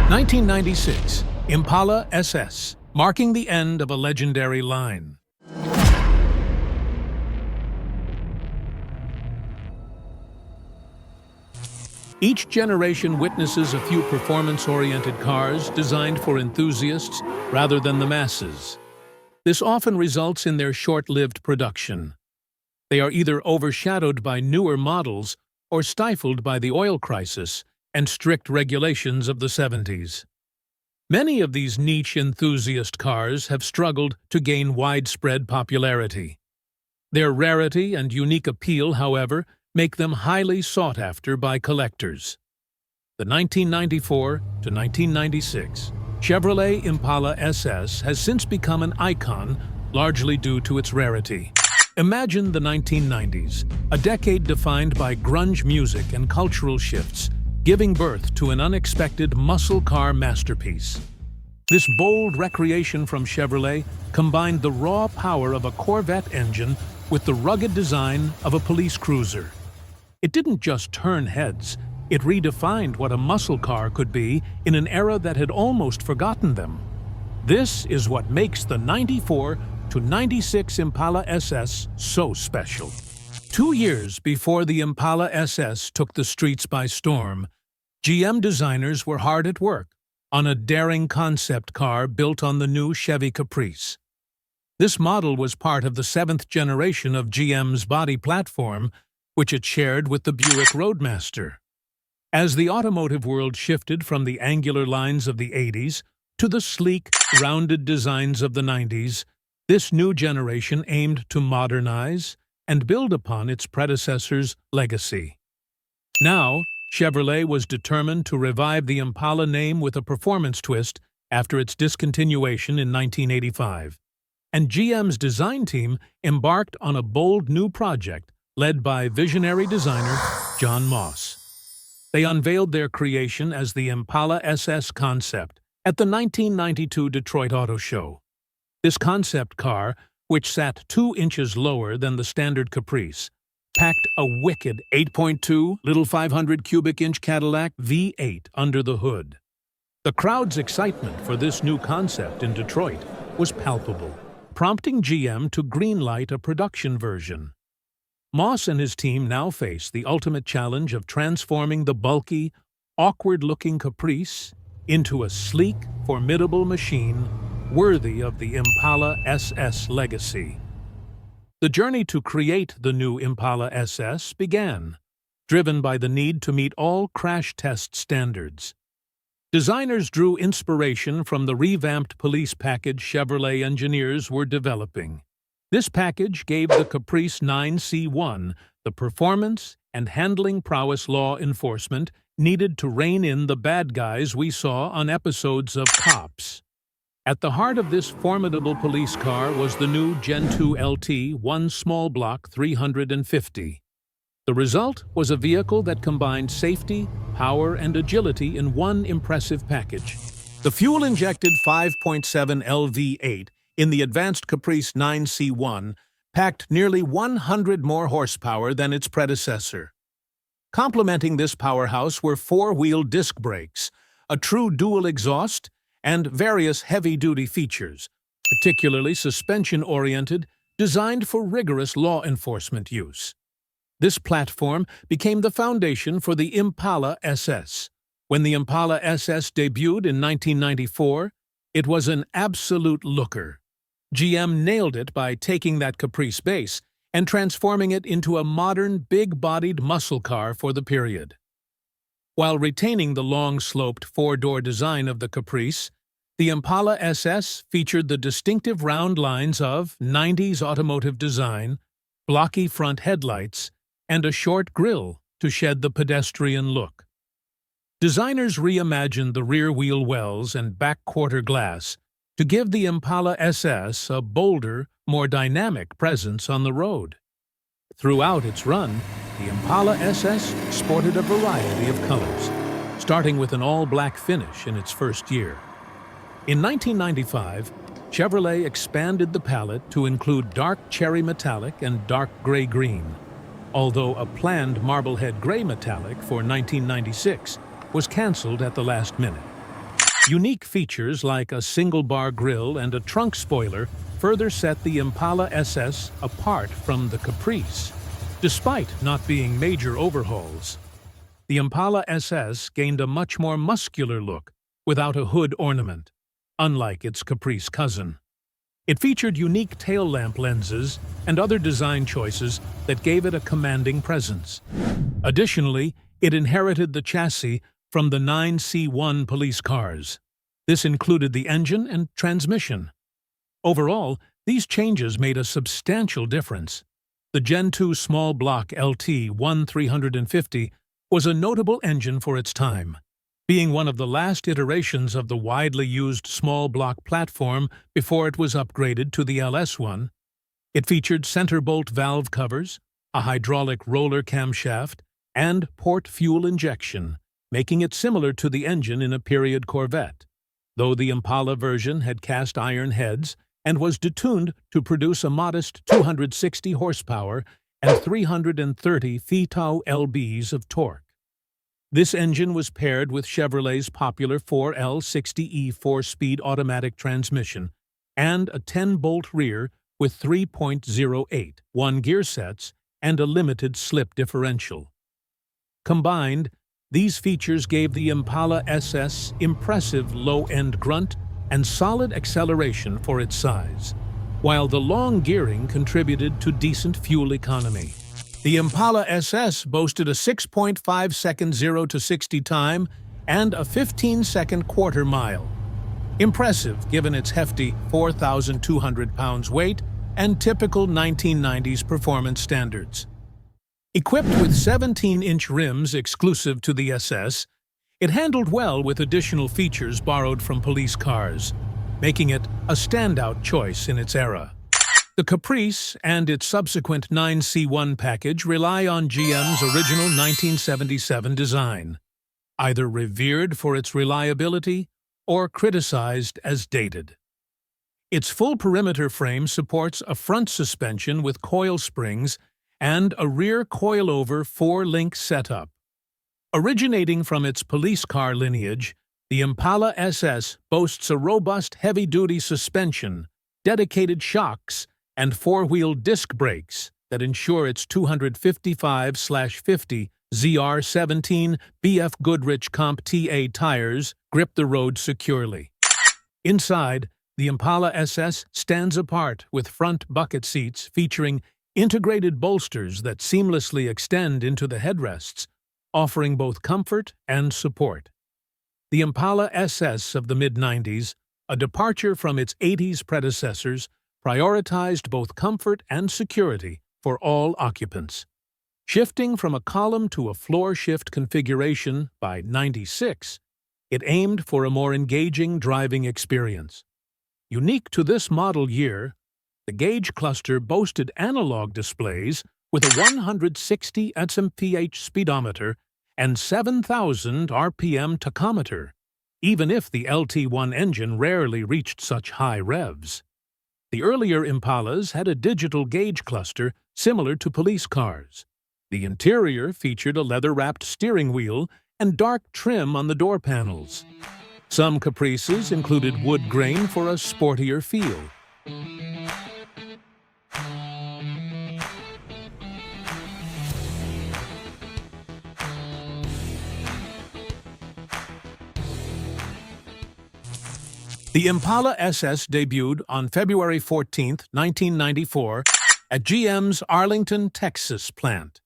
1996, Impala SS, marking the end of a legendary line. Each generation witnesses a few performance-oriented cars designed for enthusiasts rather than the masses. This often results in their short-lived production. They are either overshadowed by newer models or stifled by the oil crisis and strict regulations of the 70s. Many of these niche enthusiast cars have struggled to gain widespread popularity. Their rarity and unique appeal, however, make them highly sought after by collectors. The 1994 to 1996 Chevrolet Impala SS has since become an icon, largely due to its rarity. Imagine the 1990s, a decade defined by grunge music and cultural shifts, giving birth to an unexpected muscle car masterpiece. This bold recreation from Chevrolet combined the raw power of a Corvette engine with the rugged design of a police cruiser. It didn't just turn heads, it redefined what a muscle car could be in an era that had almost forgotten them. This is what makes the 94 to 96 Impala SS so special. 2 years before the Impala SS took the streets by storm, GM designers were hard at work on a daring concept car built on the new Chevy Caprice. This model was part of the 7th generation of GM's body platform, which it shared with the Buick Roadmaster. As the automotive world shifted from the angular lines of the 80s to the sleek, rounded designs of the 90s, this new generation aimed to modernize and build upon its predecessor's legacy. Now, Chevrolet was determined to revive the Impala name with a performance twist after its discontinuation in 1985, and GM's design team embarked on a bold new project led by visionary designer John Moss. They unveiled their creation as the Impala SS concept at the 1992 Detroit Auto Show. This concept car, which sat 2 inches lower than the standard Caprice, packed a wicked 8.2 little 500 cubic inch Cadillac V8 under the hood. The crowd's excitement for this new concept in Detroit was palpable, prompting GM to greenlight a production version. Moss and his team now face the ultimate challenge of transforming the bulky, awkward-looking Caprice into a sleek, formidable machine worthy of the Impala SS legacy. The journey to create the new Impala SS began, driven by the need to meet all crash test standards. Designers drew inspiration from the revamped police package Chevrolet engineers were developing. This package gave the Caprice 9C1 the performance and handling prowess law enforcement needed to rein in the bad guys we saw on episodes of Cops. At the heart of this formidable police car was the new Gen 2 LT 1 small block 350. The result was a vehicle that combined safety, power, and agility in one impressive package. The fuel-injected 5.7 LV8 in the advanced Caprice 9C1 packed nearly 100 more horsepower than its predecessor. Complementing this powerhouse were 4-wheel disc brakes, a true dual exhaust, and various heavy-duty features, particularly suspension-oriented, designed for rigorous law enforcement use. This platform became the foundation for the Impala SS. When the Impala SS debuted in 1994, it was an absolute looker. GM nailed it by taking that Caprice base and transforming it into a modern, big-bodied muscle car for the period. While retaining the long-sloped 4-door design of the Caprice, the Impala SS featured the distinctive round lines of 90s automotive design, blocky front headlights, and a short grille to shed the pedestrian look. Designers reimagined the rear wheel wells and back quarter glass to give the Impala SS a bolder, more dynamic presence on the road. Throughout its run, the Impala SS sported a variety of colors, starting with an all-black finish in its first year. In 1995, Chevrolet expanded the palette to include dark cherry metallic and dark gray-green, although a planned Marblehead gray metallic for 1996 was canceled at the last minute. Unique features like a single-bar grille and a trunk spoiler further set the Impala SS apart from the Caprice, despite not being major overhauls. The Impala SS gained a much more muscular look without a hood ornament, unlike its Caprice cousin. It featured unique tail lamp lenses and other design choices that gave it a commanding presence. Additionally, it inherited the chassis from the 9C1 police cars. This included the engine and transmission. Overall, these changes made a substantial difference. The Gen 2 small block LT 1350 was a notable engine for its time, being one of the last iterations of the widely used small block platform before it was upgraded to the LS1. It featured center bolt valve covers, a hydraulic roller camshaft, and port fuel injection, making it similar to the engine in a period Corvette, though the Impala version had cast iron heads and was detuned to produce a modest 260 horsepower and 330 Feet-lbs of torque. This engine was paired with Chevrolet's popular 4L60E 4-speed automatic transmission and a 10-bolt rear with 3.08 one-gear sets and a limited slip differential. Combined, these features gave the Impala SS impressive low-end grunt and solid acceleration for its size, while the long gearing contributed to decent fuel economy. The Impala SS boasted a 6.5-second 0-60 time and a 15-second quarter mile. Impressive given its hefty 4,200 pounds weight and typical 1990s performance standards. Equipped with 17-inch rims exclusive to the SS, it handled well with additional features borrowed from police cars, making it a standout choice in its era. The Caprice and its subsequent 9C1 package rely on GM's original 1977 design, either revered for its reliability or criticized as dated. Its full perimeter frame supports a front suspension with coil springs and a rear coilover 4-link setup. Originating from its police car lineage, the Impala SS boasts a robust heavy-duty suspension, dedicated shocks, and 4-wheel disc brakes that ensure its 255/50 ZR17 BF Goodrich Comp TA tires grip the road securely. Inside, the Impala SS stands apart with front bucket seats featuring integrated bolsters that seamlessly extend into the headrests, offering both comfort and support. The Impala SS of the mid-90s, a departure from its 80s predecessors, prioritized both comfort and security for all occupants. Shifting from a column to a floor shift configuration by '96, it aimed for a more engaging driving experience. Unique to this model year, the gauge cluster boasted analog displays with a 160 mph speedometer and 7,000 RPM tachometer, even if the LT1 engine rarely reached such high revs. The earlier Impalas had a digital gauge cluster similar to police cars. The interior featured a leather-wrapped steering wheel and dark trim on the door panels. Some Caprices included wood grain for a sportier feel. The Impala SS debuted on February 14, 1994, at GM's Arlington, Texas plant.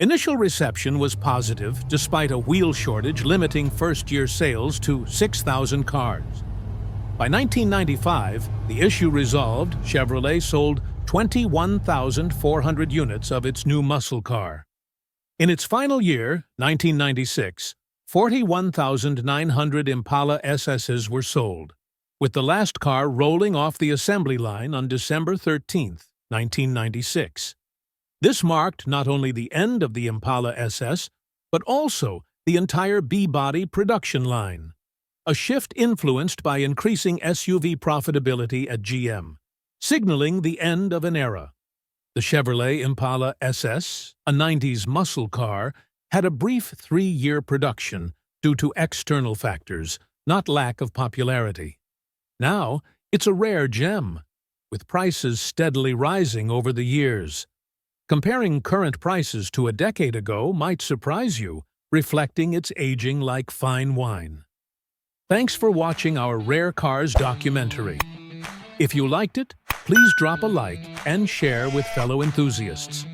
Initial reception was positive despite a wheel shortage limiting first-year sales to 6,000 cars. By 1995, the issue resolved, Chevrolet sold 21,400 units of its new muscle car. In its final year, 1996, 41,900 Impala SSs were sold, with the last car rolling off the assembly line on December 13, 1996. This marked not only the end of the Impala SS, but also the entire B-body production line, a shift influenced by increasing SUV profitability at GM, signaling the end of an era. The Chevrolet Impala SS, a 90s muscle car, had a brief 3-year production due to external factors, not lack of popularity. Now, it's a rare gem, with prices steadily rising over the years. Comparing current prices to a decade ago might surprise you, reflecting its aging like fine wine. Thanks for watching our Rare Cars documentary. If you liked it, please drop a like and share with fellow enthusiasts.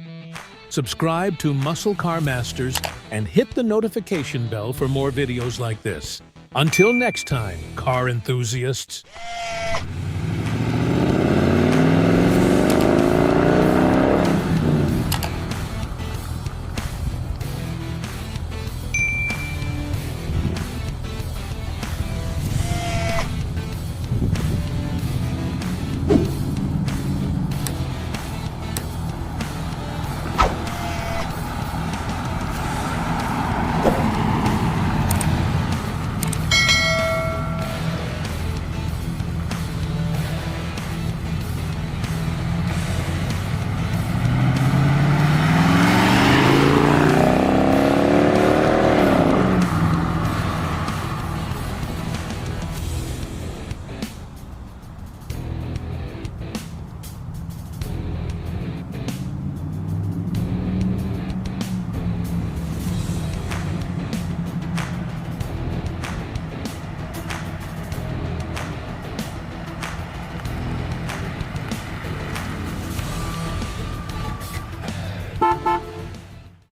Subscribe to Muscle Car Masters and hit the notification bell for more videos like this. Until next time, car enthusiasts.